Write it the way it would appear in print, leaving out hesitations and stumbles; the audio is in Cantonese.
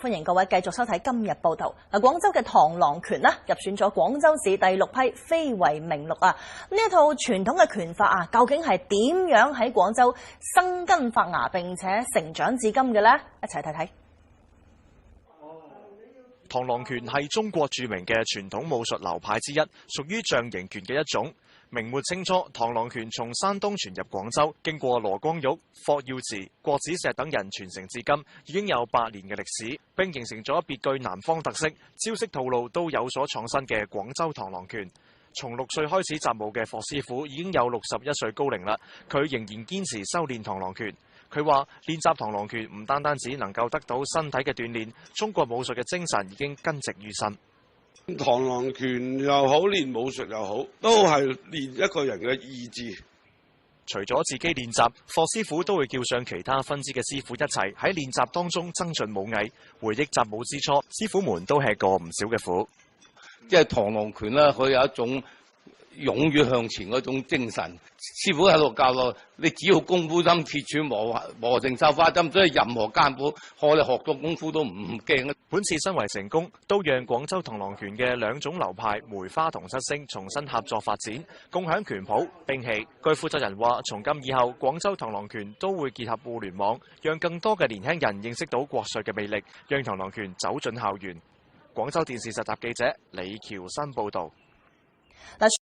歡迎各位繼續收睇今日報道。廣州嘅螳螂拳啦，入選咗廣州市第6批非遺名錄啊！呢一套傳統嘅拳法啊，究竟係點樣喺廣州生根發芽並且成長至今嘅呢？一齊睇睇。螳螂拳係中國著名嘅傳統武術流派之一，屬於象形拳嘅一種。明末清初，螳螂拳從山東傳入廣州，經過羅光玉、霍耀祠、郭子石等人傳承至今，已經有8年嘅歷史，並形成咗別具南方特色、招式套路都有所創新嘅廣州螳螂拳。從6歲開始習武嘅霍師傅已經有61歲高齡啦，佢仍然堅持修練螳螂拳。佢話練習螳螂拳唔單單只能夠得到身體嘅鍛煉，中國武術嘅精神已經根植於身。螳螂拳又好，練武術又好，都係練一個人嘅意志。除咗自己練習，霍師傅都會叫上其他分支嘅師傅一齊喺練習當中增進武藝。回憶習武之初，師傅們都吃過唔少嘅苦。即係螳螂拳啦，佢有一種勇於向前嗰種精神。師傅喺度教我，你只要功夫深，鐵杵磨成繡花針，所以任何艱苦，我哋學到功夫都唔驚。本次申遺成功，都讓廣州螳螂拳嘅2種流派梅花同七星重新合作發展，共享拳譜、兵器。據負責人話，從今以後，廣州螳螂拳都會結合互聯網，讓更多嘅年輕人認識到國術嘅魅力，讓螳螂拳走進校園。廣州電視實習記者李喬新報導。